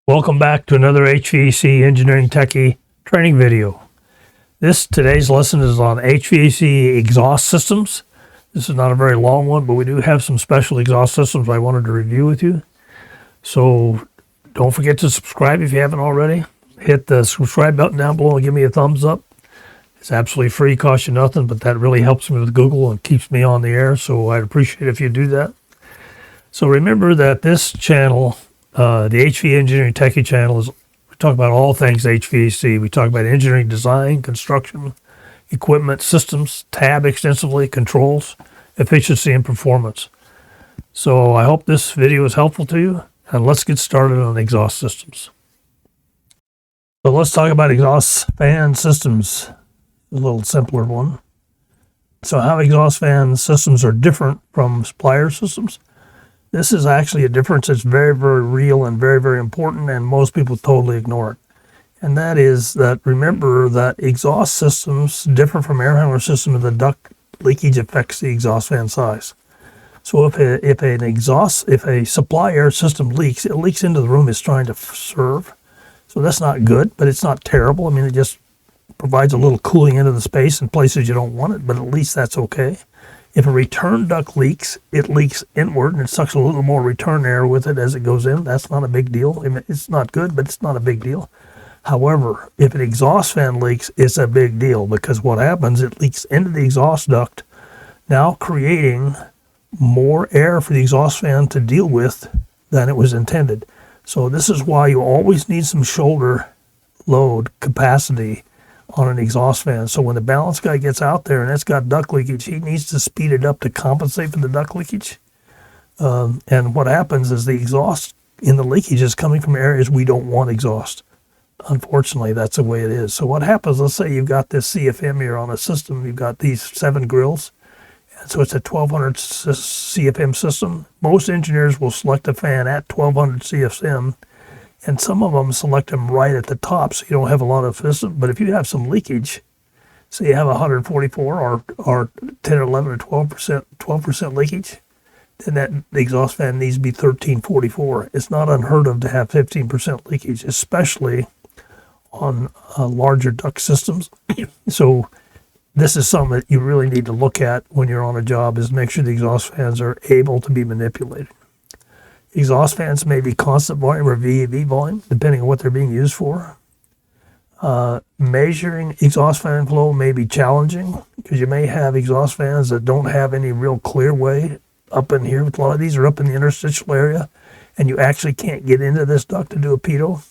Welcome back to another HVAC Engineering Techie training video. Today's lesson is on HVAC exhaust systems. This is not a very long one, but we do have some special exhaust systems I wanted to review with you. So don't forget to subscribe if you haven't already. Hit the subscribe button down below and give me a thumbs up. It's absolutely free, costs you nothing, but that really helps me with Google and keeps me on the air, so I'd appreciate it if you do that. So remember that this channel, the HVAC Engineering-Techie channel, we talk about all things HVAC. We talk about engineering design, construction, equipment, systems, tab extensively, controls, efficiency, and performance. So I hope this video is helpful to you, and let's get started on exhaust systems. So let's talk about exhaust fan systems, a little simpler one. So how exhaust fan systems are different from supplier systems. This is actually a difference that's very, very real and very, very important, and most people totally ignore it. And that is that, remember that exhaust systems differ from air handler systems. The duct leakage affects the exhaust fan size. So if a supply air system leaks, it leaks into the room it's trying to serve. So that's not good, but it's not terrible. I mean, it just provides a little cooling into the space in places you don't want it, but at least that's okay. If a return duct leaks, it leaks inward and it sucks a little more return air with it as it goes in. That's not a big deal. I mean, it's not good, but it's not a big deal. However, if an exhaust fan leaks, it's a big deal, because what happens, it leaks into the exhaust duct, now creating more air for the exhaust fan to deal with than it was intended. So this is why you always need some shoulder load capacity on an exhaust fan. So when the balance guy gets out there and it's got duct leakage, he needs to speed it up to compensate for the duct leakage. And what happens is the exhaust in the leakage is coming from areas we don't want exhaust. Unfortunately, that's the way it is. So what happens, let's say you've got this CFM here on a system, you've got these 7 grills, and so it's a 1200 CFM system. Most engineers will select a fan at 1200 CFM, and some of them select them right at the top, so you don't have a lot of system. But if you have some leakage, say you have 144 or 10 or 11 or 12% leakage, then the exhaust fan needs to be 1344. It's not unheard of to have 15% leakage, especially on larger duct systems. So this is something that you really need to look at when you're on a job, is make sure the exhaust fans are able to be manipulated. Exhaust fans may be constant volume or VAV volume, depending on what they're being used for. Measuring exhaust fan flow may be challenging, because you may have exhaust fans that don't have any real clear way up in here. A lot of these are up in the interstitial area, and you actually can't get into this duct to do a pitot.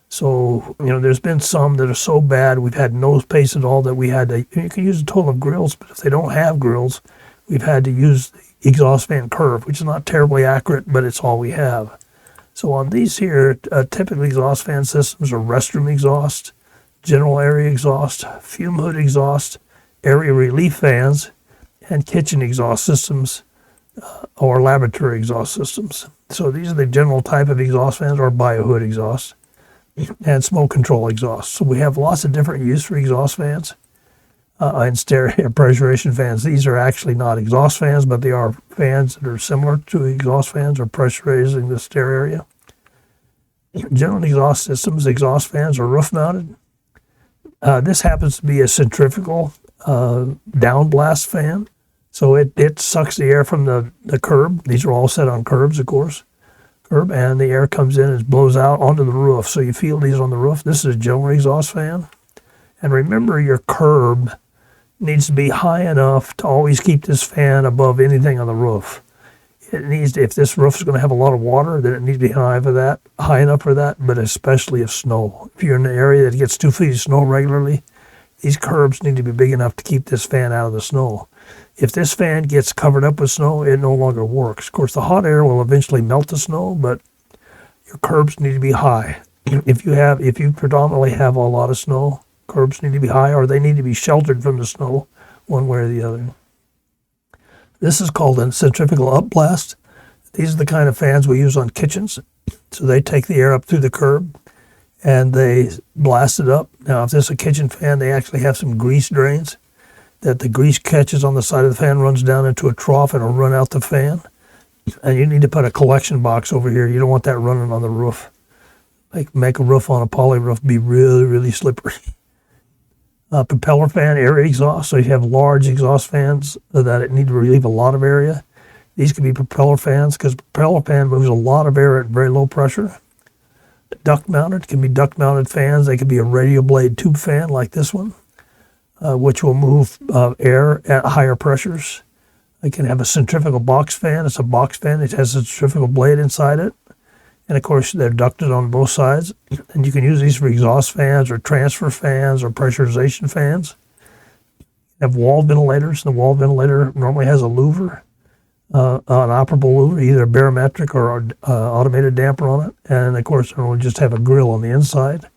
So, there's been some that are so bad, we've had no space at all that we had to, you can use a total of grills, but if they don't have grills, we've had to use the exhaust fan curve, which is not terribly accurate, but it's all we have. So on these here, typically exhaust fan systems are restroom exhaust, general area exhaust, fume hood exhaust, area relief fans, and kitchen exhaust systems, or laboratory exhaust systems. So these are the general type of exhaust fans, or biohood exhaust, and smoke control exhaust. So we have lots of different use for exhaust fans. And stereo pressurization fans. These are actually not exhaust fans, but they are fans that are similar to exhaust fans, or pressurizing the stereo area. General exhaust systems, exhaust fans are roof mounted. This happens to be a centrifugal downblast fan. So it sucks the air from the curb. These are all set on curbs, of course. And the air comes in and blows out onto the roof. So you feel these on the roof. This is a general exhaust fan. And remember, your curb needs to be high enough to always keep this fan above anything on the roof. It needs to, if this roof is going to have a lot of water, then it needs to be high enough for that, but especially if snow. If you're in an area that gets 2 feet of snow regularly, these curbs need to be big enough to keep this fan out of the snow. If this fan gets covered up with snow, it no longer works. Of course, the hot air will eventually melt the snow, but your curbs need to be high. If you predominantly have a lot of snow, curbs need to be high, or they need to be sheltered from the snow, one way or the other. This is called a centrifugal upblast. These are the kind of fans we use on kitchens. So they take the air up through the curb and they blast it up. Now, if this is a kitchen fan, they actually have some grease drains that the grease catches on the side of the fan, runs down into a trough, and it'll run out the fan. And you need to put a collection box over here. You don't want that running on the roof. like make a roof on a poly roof be really, really slippery. Propeller fan air exhaust. So you have large exhaust fans that need to relieve a lot of area. These could be propeller fans because propeller fan moves a lot of air at very low pressure. Duct mounted can be duct mounted fans. They could be a radial blade tube fan like this one, which will move air at higher pressures. They can have a centrifugal box fan. It's a box fan. It has a centrifugal blade inside it. And of course, they're ducted on both sides. And you can use these for exhaust fans or transfer fans or pressurization fans. You have wall ventilators. The wall ventilator normally has a louver, an operable louver, either a barometric or automated damper on it. And of course, it will just have a grill on the inside.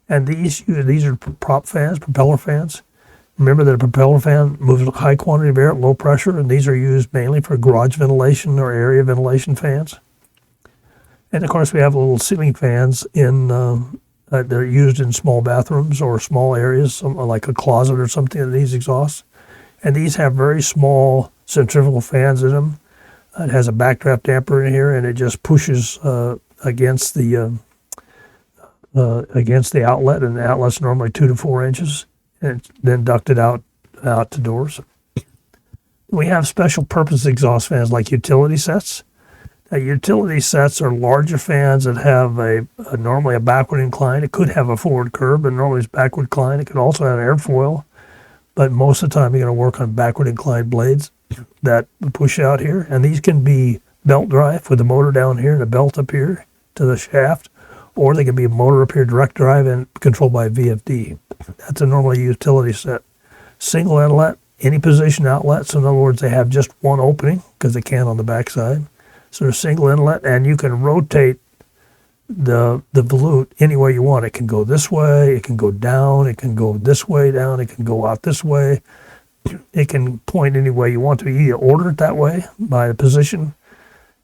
And these are prop fans, propeller fans. Remember that a propeller fan moves a high quantity of air at low pressure, and these are used mainly for garage ventilation or area ventilation fans. And of course, we have little ceiling fans they're used in small bathrooms or small areas, like a closet or something that needs exhaust. And these have very small centrifugal fans in them. It has a backdraft damper in here, and it just pushes against the outlet, and the outlet's normally 2 to 4 inches, and then ducted out to doors. We have special purpose exhaust fans like utility sets. Utility sets are larger fans that have normally a backward incline. It could have a forward curve, but normally it's backward incline. It could also have airfoil, but most of the time you're going to work on backward inclined blades that push out here. And these can be belt drive with the motor down here and a belt up here to the shaft, or they can be a motor up here, direct drive, and controlled by VFD. That's a normal utility set. Single inlet, any position outlet. So in other words, they have just one opening because they can on the backside. So there's single inlet, and you can rotate the volute any way you want. It can go this way, it can go down, it can go this way down, it can go out this way. It can point any way you want to. You either order it that way by the position.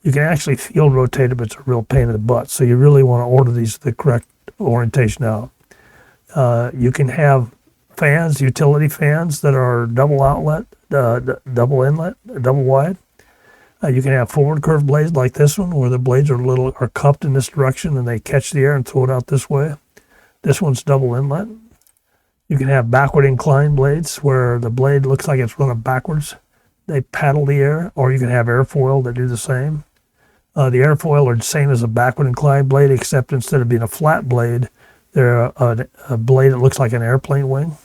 You can actually field rotate it, but it's a real pain in the butt. So you really want to order these the correct orientation out. You can have fans, utility fans that are double outlet, double inlet, double wide. You can have forward curved blades like this one, where the blades are cupped in this direction and they catch the air and throw it out this way. This one's double inlet. You can have backward inclined blades where the blade looks like it's running backwards. They paddle the air, or you can have airfoil that do the same. The airfoil are the same as a backward inclined blade, except instead of being a flat blade, they're a blade that looks like an airplane wing.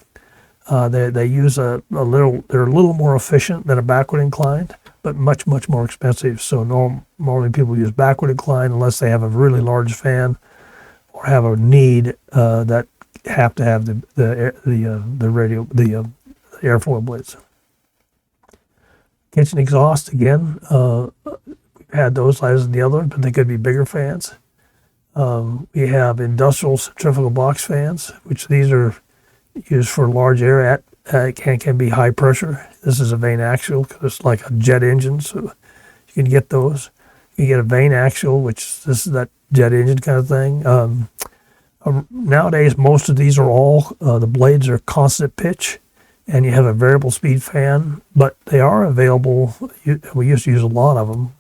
They use they're a little more efficient than a backward inclined, but much, much more expensive. So normally people use backward incline unless they have a really large fan or have a need that have to have the airfoil blades. Kitchen exhaust, again, we've had those as the other one, but they could be bigger fans. We have industrial centrifugal box fans, which these are used for large air can be high pressure. This is a vane axial because it's like a jet engine, so you can get those. You get a vane axial, which this is that jet engine kind of thing. Nowadays, most of these are all, the blades are constant pitch, and you have a variable speed fan, but they are available. We used to use a lot of them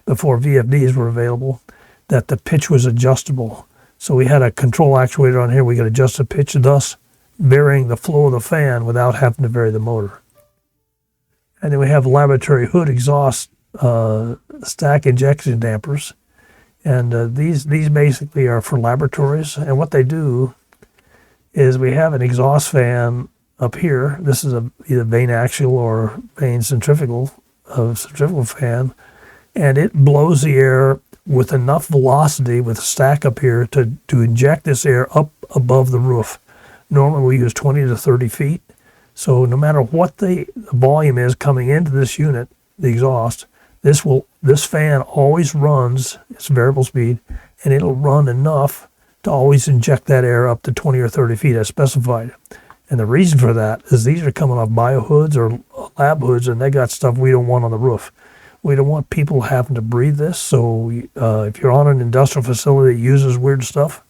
before VFDs were available, that the pitch was adjustable. So we had a control actuator on here. We could adjust the pitch, thus varying the flow of the fan without having to vary the motor. And then we have laboratory hood exhaust stack injection dampers. And these basically are for laboratories. And what they do is we have an exhaust fan up here. This is either vane axial or vane centrifugal fan. And it blows the air with enough velocity with a stack up here to inject this air up above the roof. Normally we use 20 to 30 feet. So no matter what the volume is coming into this unit, the exhaust, this fan always runs, it's variable speed, and it'll run enough to always inject that air up to 20 or 30 feet as specified. And the reason for that is these are coming off bio hoods or lab hoods, and they got stuff we don't want on the roof. We don't want people having to breathe this. So if you're on an industrial facility that uses weird stuff,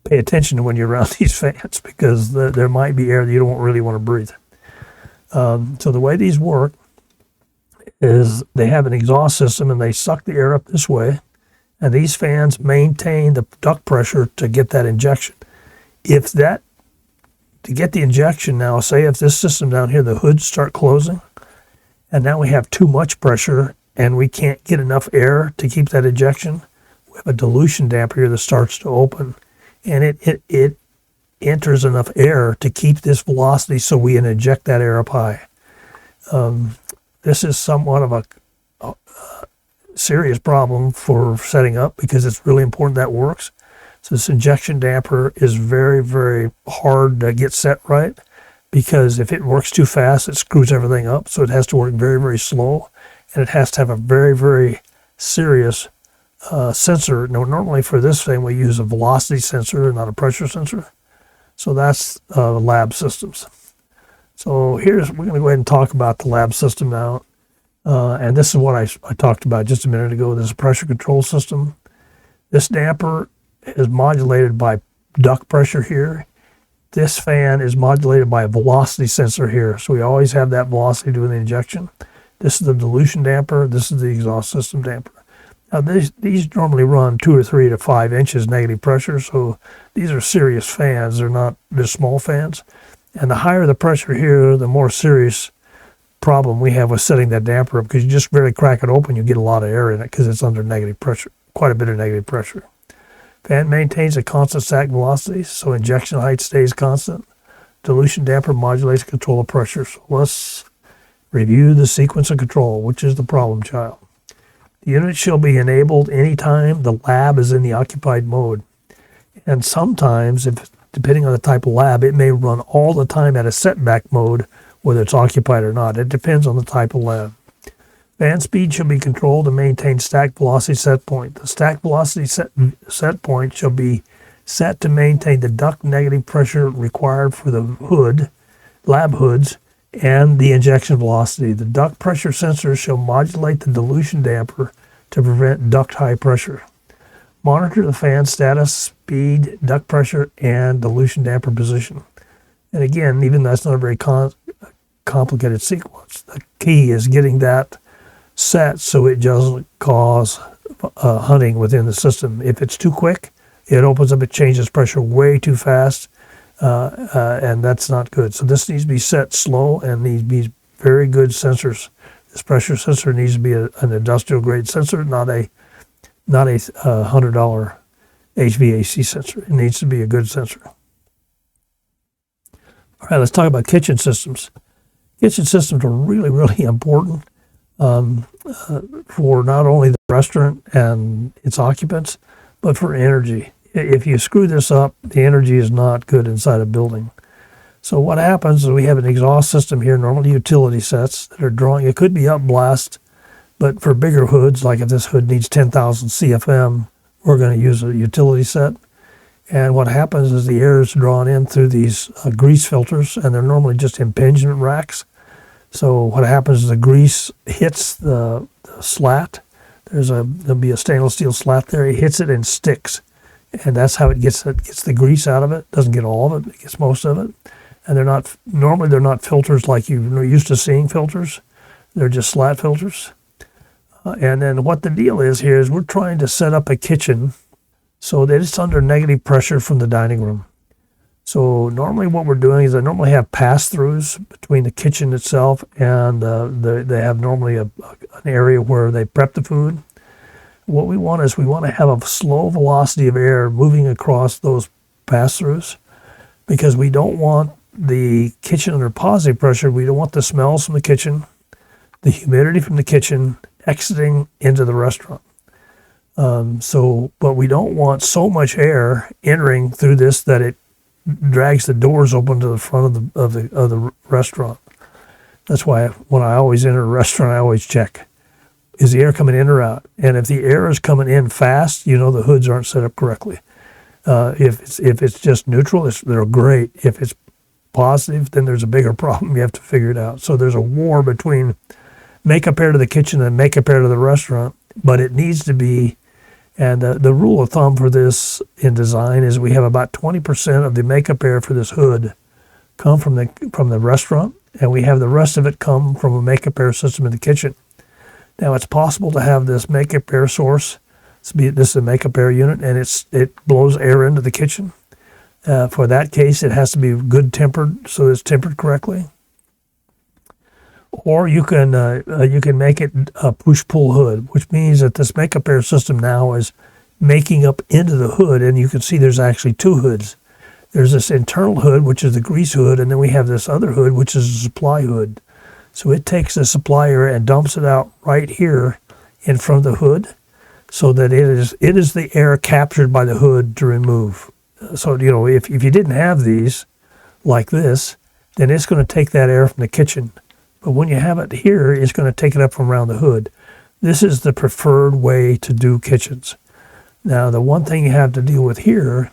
pay attention to when you're around these fans, because there might be air that you don't really want to breathe. So the way these work is they have an exhaust system, and they suck the air up this way, And these fans maintain the duct pressure to get that injection. To get the injection now, say if this system down here, the hoods start closing, and now we have too much pressure and we can't get enough air to keep that injection, we have a dilution damper here that starts to open, and it enters enough air to keep this velocity so we can inject that air up high. This is somewhat of a serious problem for setting up because it's really important that works. So this injection damper is very, very hard to get set right because if it works too fast, it screws everything up. So it has to work very, very slow, and it has to have a very, very serious sensor. Now, normally for this thing, we use a velocity sensor, not a pressure sensor. So that's lab systems. So we're going to go ahead and talk about the lab system now. And this is what I talked about just a minute ago. This is a pressure control system. This damper is modulated by duct pressure here. This fan is modulated by a velocity sensor here. So we always have that velocity doing the injection. This is the dilution damper. This is the exhaust system damper. Now these normally run 2 or 3 to 5 inches negative pressure. So these are serious fans. They're not just small fans. And the higher the pressure here, the more serious problem we have with setting that damper up, because you just barely crack it open, you get a lot of air in it because it's under negative pressure, quite a bit of negative pressure. Fan maintains a constant stack velocity, so injection height stays constant. Dilution damper modulates control of pressure. So let's review the sequence of control, which is the problem child. The unit shall be enabled anytime the lab is in the occupied mode. And sometimes, depending on the type of lab, it may run all the time at a setback mode, whether it's occupied or not. It depends on the type of lab. Fan speed shall be controlled to maintain stack velocity set point. The stack velocity set point shall be set to maintain the duct negative pressure required for the lab hoods, and the injection velocity. The duct pressure sensor shall modulate the dilution damper to prevent duct high pressure. Monitor the fan status, speed, duct pressure, and dilution damper position. And again, even though that's not a very complicated sequence, the key is getting that set so it doesn't cause hunting within the system. If it's too quick, it opens up, it changes pressure way too fast, and that's not good. So this needs to be set slow and needs to be very good sensors. This pressure sensor needs to be an industrial grade sensor, not a $100 HVAC sensor. It needs to be a good sensor. All right, let's talk about kitchen systems. Kitchen systems are really, really important for not only the restaurant and its occupants, but for energy. If you screw this up, the energy is not good inside a building. So what happens is we have an exhaust system here, normally utility sets that are drawing. It could be up blast, but for bigger hoods, like if this hood needs 10,000 CFM, we're going to use a utility set. And what happens is the air is drawn in through these grease filters, and they're normally just impingement racks. So what happens is the grease hits the slat. There'll be a stainless steel slat there. It hits it and sticks, and that's how it gets the grease out of it. Doesn't get all of it, it gets most of it. And they're not filters like you're used to seeing filters. They're just slat filters. And then what the deal is here is we're trying to set up a kitchen so that it's under negative pressure from the dining room. So normally what we're doing is I normally have pass-throughs between the kitchen itself and they have normally an area where they prep the food. What we want is we want to have a slow velocity of air moving across those pass-throughs because we don't want the kitchen under positive pressure. We don't want the smells from the kitchen, the humidity from the kitchen exiting into the restaurant. But we don't want so much air entering through this that it drags the doors open to the front of the restaurant. That's why when I always enter a restaurant, I always check, is the air coming in or out? And if the air is coming in fast, the hoods aren't set up correctly. If it's just neutral, they're great. If it's positive, then there's a bigger problem. You have to figure it out. So there's a war between makeup air to the kitchen and makeup air to the restaurant, but it needs to be. And the rule of thumb for this in design is we have about 20% of the makeup air for this hood come from the restaurant, and we have the rest of it come from a makeup air system in the kitchen. Now, it's possible to have this makeup air source This is a makeup air unit, and it blows air into the kitchen. For that case, it has to be good tempered, so it's tempered correctly. Or you can make it a push-pull hood, which means that this makeup air system now is making up into the hood, and you can see there's actually two hoods. There's this internal hood, which is the grease hood, and then we have this other hood, which is a supply hood. So it takes the supply air and dumps it out right here in front of the hood, so that it is the air captured by the hood to remove. So, if you didn't have these like this, then it's going to take that air from the kitchen. But when you have it here, it's going to take it up from around the hood. This is the preferred way to do kitchens. Now, the one thing you have to deal with here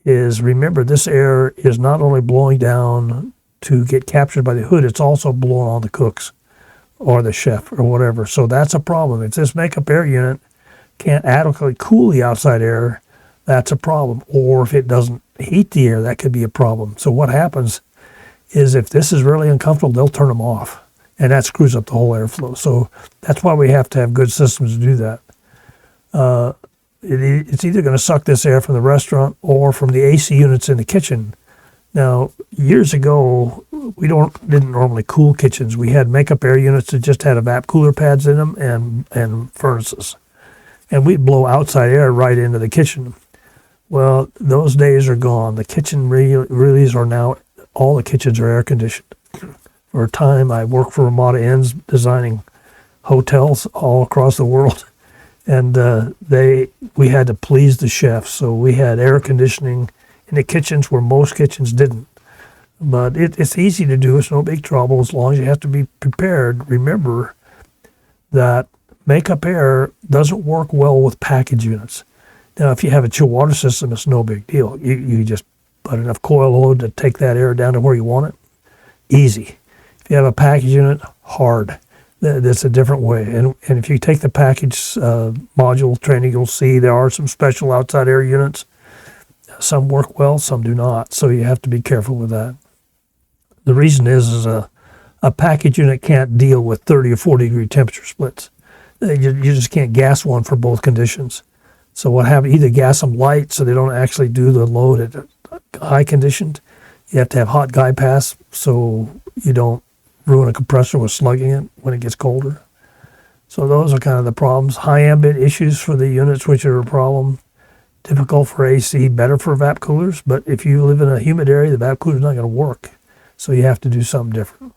is, remember, this air is not only blowing down to get captured by the hood, it's also blowing on the cooks or the chef or whatever. So that's a problem. If this makeup air unit can't adequately cool the outside air, that's a problem. Or if it doesn't heat the air, that could be a problem. So what happens is, if this is really uncomfortable, they'll turn them off, and that screws up the whole airflow. So that's why we have to have good systems to do that. It's either going to suck this air from the restaurant or from the AC units in the kitchen. Now, years ago, we didn't normally cool kitchens. We had makeup air units that just had evap cooler pads in them and furnaces. And we'd blow outside air right into the kitchen. Well, those days are gone. The kitchen really are now, all the kitchens are air conditioned. For a time, I worked for Ramada Inns designing hotels all across the world. And we had to please the chefs. So we had air conditioning in the kitchens where most kitchens didn't. But it's easy to do. It's no big trouble as long as you have to be prepared. Remember that makeup air doesn't work well with package units. Now, if you have a chill water system, it's no big deal. You just put enough coil load to take that air down to where you want it. Easy. If you have a package unit, hard. That's a different way. And if you take the package module training, you'll see there are some special outside air units. Some work well, some do not. So you have to be careful with that. The reason is a package unit can't deal with 30 or 40 degree temperature splits. You just can't gas one for both conditions. So what happens, either gas them light so they don't actually do the load at high conditions. You have to have hot guide pass so you don't ruin a compressor with slugging it when it gets colder. So those are kind of the problems. High ambient issues for the units, which are a problem. Difficult for AC, better for evap coolers. But if you live in a humid area, the evap cooler is not going to work. So you have to do something different.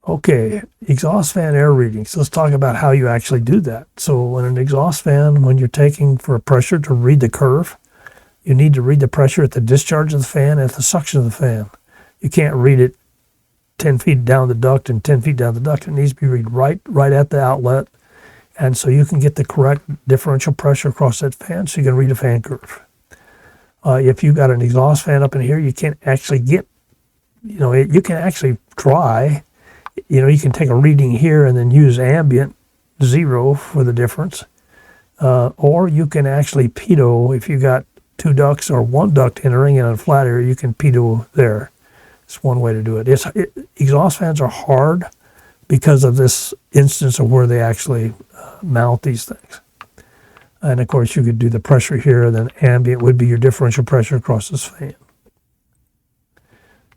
Okay, exhaust fan air readings. Let's talk about how you actually do that. So when an exhaust fan, when you're taking for a pressure to read the curve, you need to read the pressure at the discharge of the fan and at the suction of the fan. You can't read it 10 feet down the duct and 10 feet down the duct. It needs to be read right at the outlet. And so you can get the correct differential pressure across that fan, so you can read a fan curve. If you've got an exhaust fan up in here, you can't actually get, you can actually try. You can take a reading here and then use ambient 0 for the difference. Or you can actually pitot. If you got 2 ducts or 1 duct entering in a flat area, you can pitot there. It's one way to do it. Exhaust fans are hard because of this instance of where they actually mount these things. And of course, you could do the pressure here, and then ambient would be your differential pressure across this fan.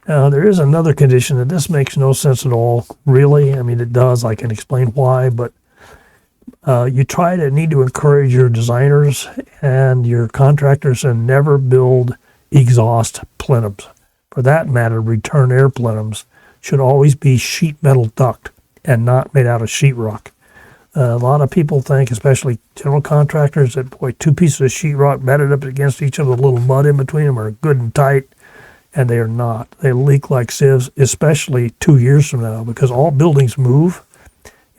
Now, there is another condition that this makes no sense at all, really. I mean, it does. I can explain why, but you need to encourage your designers and your contractors to never build exhaust plenums. For that matter, return air plenums should always be sheet metal duct and not made out of sheetrock. A lot of people think, especially general contractors, that, boy, 2 pieces of sheetrock batted up against each other with a little mud in between them are good and tight, and they are not. They leak like sieves, especially 2 years from now, because all buildings move,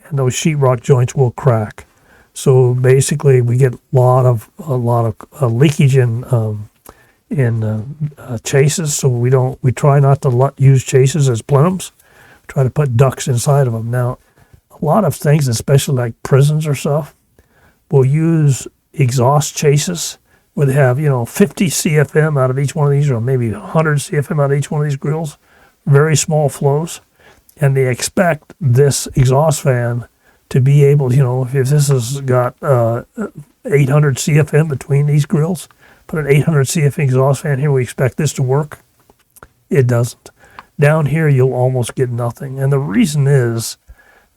and those sheetrock joints will crack. So basically, we get a lot of leakage in chases. So we try not to use chases as plenums. Try to put ducts inside of them. Now, a lot of things, especially like prisons or stuff, will use exhaust chases where they have 50 CFM out of each one of these, or maybe 100 CFM out of each one of these grills. Very small flows, and they expect this exhaust fan to be able, if this has got 800 CFM between these grills, put an 800 CFM exhaust fan here, we expect this to work. It doesn't. Down here, you'll almost get nothing. And the reason is,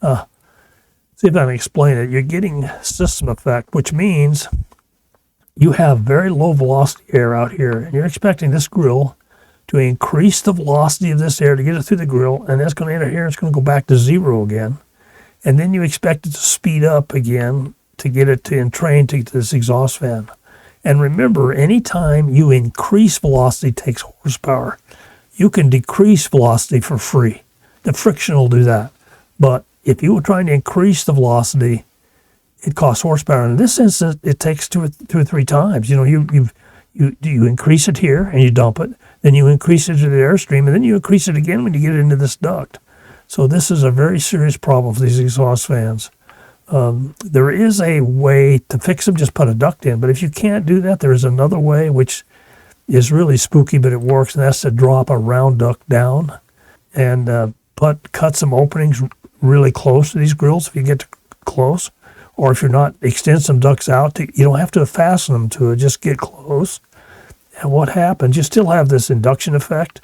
see if I can explain it, you're getting system effect, which means you have very low velocity air out here, and you're expecting this grill to increase the velocity of this air to get it through the grill, and that's going to enter here, it's going to go back to zero again. And then you expect it to speed up again to get it to entrain to this exhaust fan. And remember, anytime you increase velocity takes horsepower. You can decrease velocity for free. The friction will do that. But if you were trying to increase the velocity, it costs horsepower. In this instance, it takes two or three times. You increase it here and you dump it. Then you increase it to the airstream, and then you increase it again when you get it into this duct. So this is a very serious problem for these exhaust fans. There is a way to fix them, just put a duct in. But if you can't do that, there is another way, which is really spooky, but it works, and that's to drop a round duct down and cut some openings really close to these grills if you get close. Or if you're not, extend some ducts out. You don't have to fasten them to it, just get close. And what happens, you still have this induction effect,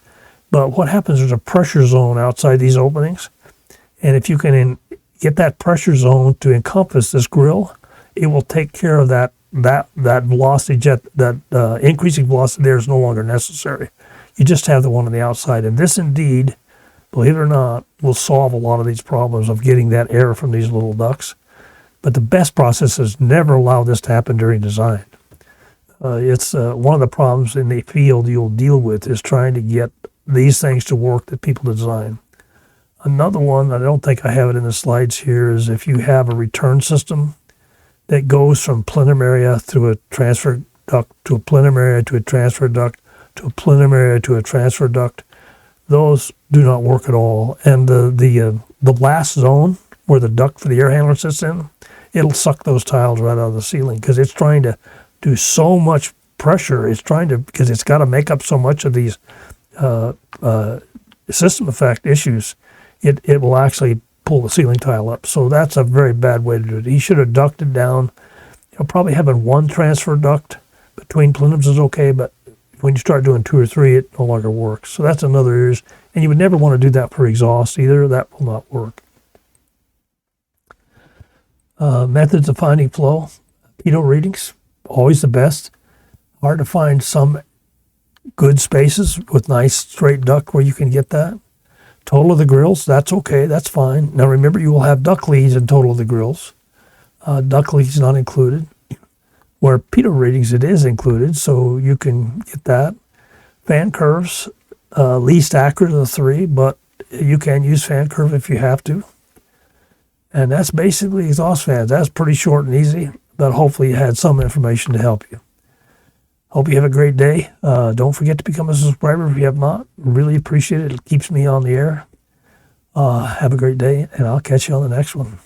but what happens is a pressure zone outside these openings. And if you can get that pressure zone to encompass this grill, it will take care of that velocity jet, that increasing velocity there is no longer necessary. You just have the one on the outside. And this indeed, believe it or not, will solve a lot of these problems of getting that air from these little ducts. But the best process is never allow this to happen during design. It's one of the problems in the field you'll deal with is trying to get these things to work that people design. Another one, I don't think I have it in the slides here, is if you have a return system that goes from plenum area through a transfer duct to a plenum area to a transfer duct to a plenum area to a transfer duct, those do not work at all. And the blast zone where the duct for the air handler sits in, it'll suck those tiles right out of the ceiling because it's trying to do so much pressure. Because it's got to make up so much of these system effect issues. It will actually pull the ceiling tile up. So that's a very bad way to do it. He should have ducted down. Probably having one transfer duct between plenums is okay, but when you start doing two or three, it no longer works. So that's another issue. And you would never want to do that for exhaust either. That will not work. Methods of finding flow. Pitot readings, always the best. Hard to find some good spaces with nice straight duct where you can get that. Total of the grills, that's okay, that's fine. Now remember, you will have duct leads in total of the grills. Duct leads not included. Where pitot readings, it is included, so you can get that. Fan curves, least accurate of the three, but you can use fan curve if you have to. And that's basically exhaust fans. That's pretty short and easy, but hopefully you had some information to help you. Hope you have a great day. Don't forget to become a subscriber if you have not. Really appreciate it. It keeps me on the air. Have a great day, and I'll catch you on the next one.